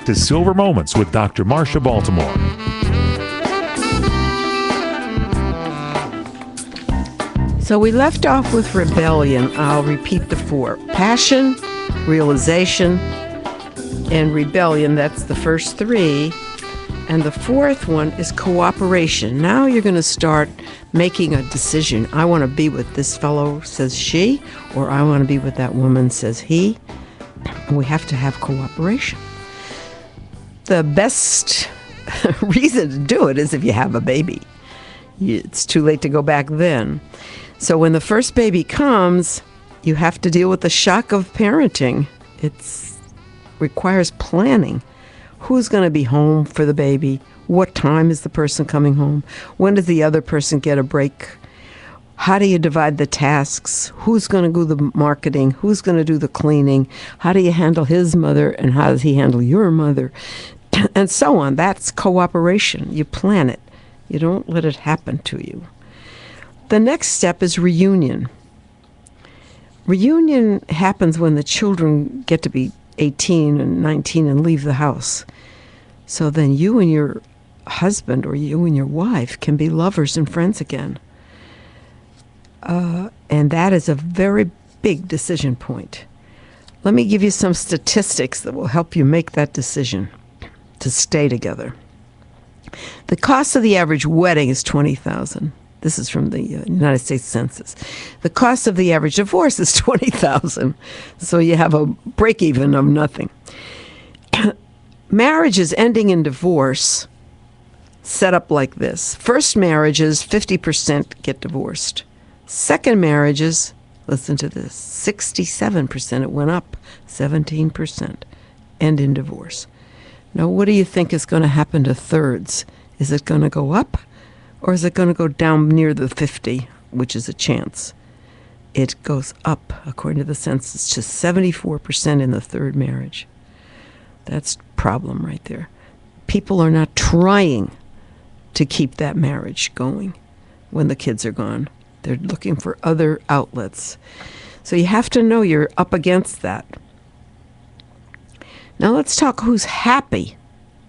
back to Silver Moments with Dr. Marsha Baltimore. So we left off with rebellion. I'll repeat the four. Passion, realization, and rebellion. That's the first three. And the fourth one is cooperation. Now you're going to start making a decision. I want to be with this fellow, says she, or I want to be with that woman, says he. And we have to have cooperation. The best reason to do it is if you have a baby. It's too late to go back then. So when the first baby comes, you have to deal with the shock of parenting. It requires planning. Who's going to be home for the baby? What time is the person coming home? When does the other person get a break? How do you divide the tasks? Who's going to do the marketing? Who's going to do the cleaning? How do you handle his mother and how does he handle your mother? And so on. That's cooperation. You plan it. You don't let it happen to you. The next step is reunion. Reunion happens when the children get to be 18 and 19 and leave the house. So then you and your husband or you and your wife can be lovers and friends again. And that is a very big decision point. Let me give you some statistics that will help you make that decision to stay together. The cost of the average wedding is $20,000. This is from the United States Census. The cost of the average divorce is $20,000. So you have a break even of nothing. Marriages ending in divorce set up like this. First marriages, 50% get divorced. Second marriages, listen to this, 67%. It went up 17%, end in divorce. Now, what do you think is going to happen to thirds? Is it going to go up or is it going to go down near the 50, which is a chance? It goes up, according to the census, to 74% in the third marriage. That's a problem right there. People are not trying to keep that marriage going when the kids are gone. They're looking for other outlets. So you have to know you're up against that. Now let's talk who's happy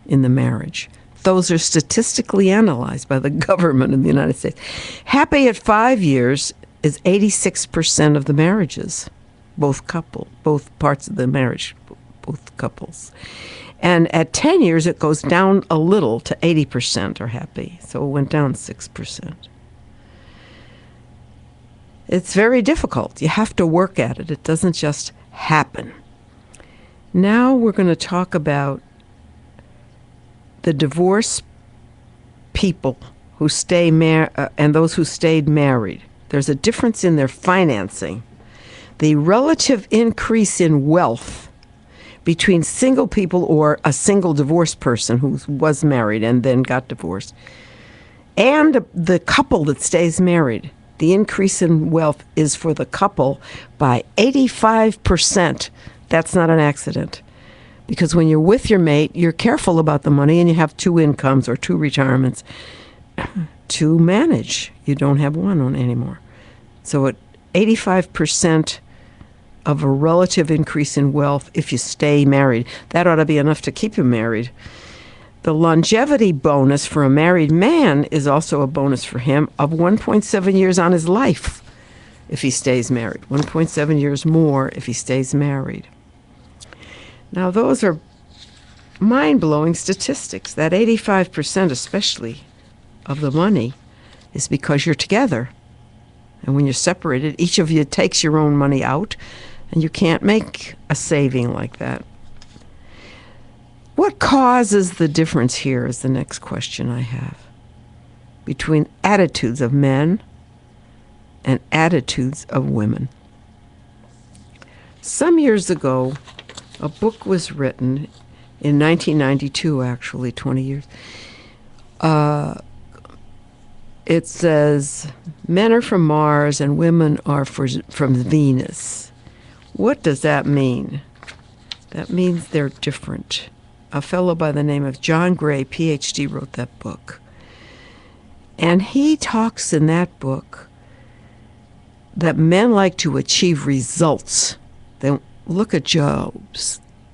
in the marriage. Those are statistically analyzed by the government in the United States. Happy at 5 years is 86% of the marriages, both parts of the marriage, both couples. And at 10 years, it goes down a little to 80% are happy. So it went down 6%. It's very difficult. You have to work at it. It doesn't just happen. Now we're going to talk about the divorced people who stay and those who stayed married. There's a difference in their financing. The relative increase in wealth between single people or a single divorced person who was married and then got divorced, and the couple that stays married, the increase in wealth is for the couple by 85%. That's not an accident. Because when you're with your mate, you're careful about the money and you have two incomes or two retirements to manage. You don't have one on anymore. So at 85% of a relative increase in wealth if you stay married, that ought to be enough to keep you married. The longevity bonus for a married man is also a bonus for him of 1.7 years on his life if he stays married. 1.7 years more if he stays married. Now, those are mind-blowing statistics. That 85% especially of the money is because you're together. And when you're separated, each of you takes your own money out, and you can't make a saving like that. What causes the difference here is the next question I have. Between attitudes of men and attitudes of women. Some years ago, a book was written in 1992, actually, 20 years. It says, men are from Mars and women are from Venus. What does that mean? That means they're different. A fellow by the name of John Gray, PhD, wrote that book. And he talks in that book that men like to achieve results. They look at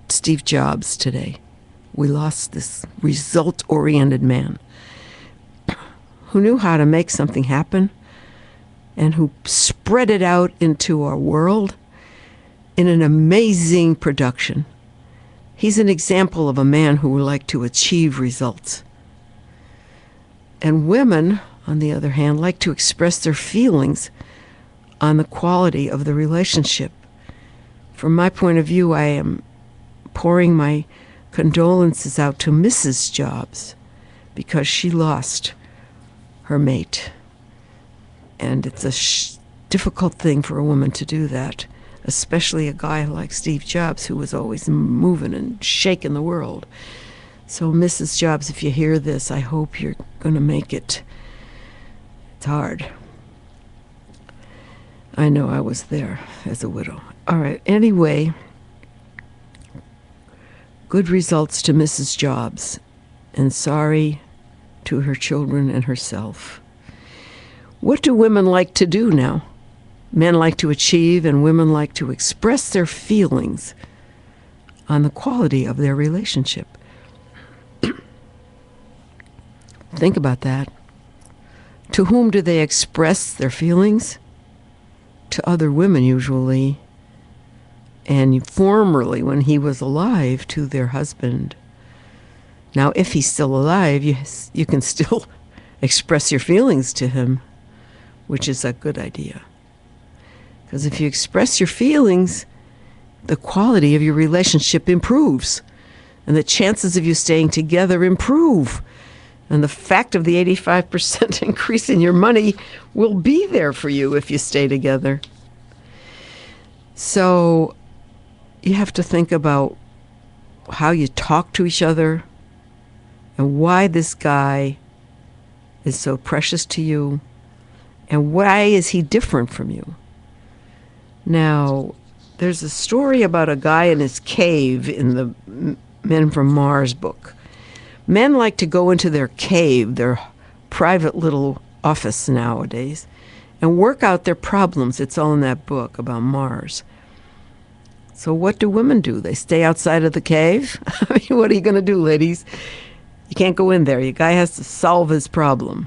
Steve Jobs today. We lost this result-oriented man who knew how to make something happen and who spread it out into our world in an amazing production. He's an example of a man who would like to achieve results. And women, on the other hand, like to express their feelings on the quality of the relationship. From my point of view, I am pouring my condolences out to Mrs. Jobs because she lost her mate. And it's a difficult thing for a woman to do that, especially a guy like Steve Jobs, who was always moving and shaking the world. So, Mrs. Jobs, if you hear this, I hope you're going to make it. It's hard. I know I was there as a widow. All right, anyway, good results to Mrs. Jobs, and sorry to her children and herself. What do women like to do now? Men like to achieve, and women like to express their feelings on the quality of their relationship. Think about that. To whom do they express their feelings? To other women, usually, and formerly, when he was alive, to their husband. Now, if he's still alive, you can still express your feelings to him, which is a good idea. Because if you express your feelings, the quality of your relationship improves, and the chances of you staying together improve. And the fact of the 85% increase in your money will be there for you if you stay together. So you have to think about how you talk to each other and why this guy is so precious to you and why is he different from you. Now, there's a story about a guy in his cave in the Men from Mars book. Men like to go into their cave, their private little office nowadays, and work out their problems. It's all in that book about Mars. So what do women do? They stay outside of the cave? I mean, what are you going to do, ladies? You can't go in there. Your guy has to solve his problem.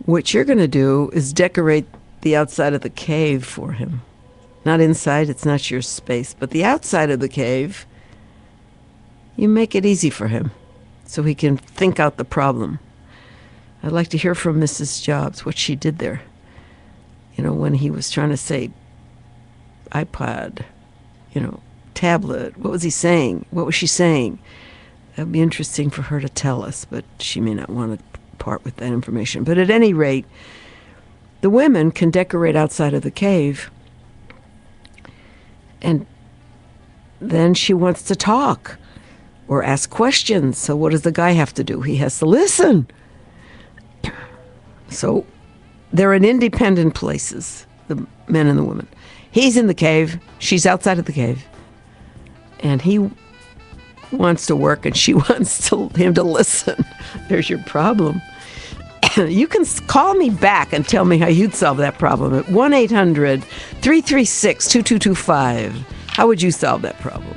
What you're going to do is decorate the outside of the cave for him. Not inside, it's not your space, but the outside of the cave, you make it easy for him so he can think out the problem. I'd like to hear from Mrs. Jobs what she did there. You know, when he was trying to say iPod, tablet, what was he saying? What was she saying? That would be interesting for her to tell us, but she may not want to part with that information. But at any rate, the women can decorate outside of the cave, and then she wants to talk or ask questions. So what does the guy have to do? He has to listen. So they're in independent places, the men and the women. He's in the cave, she's outside of the cave, and he wants to work and she wants him to listen. There's your problem. You can call me back and tell me how you'd solve that problem at 1-800-336-2225. How would you solve that problem?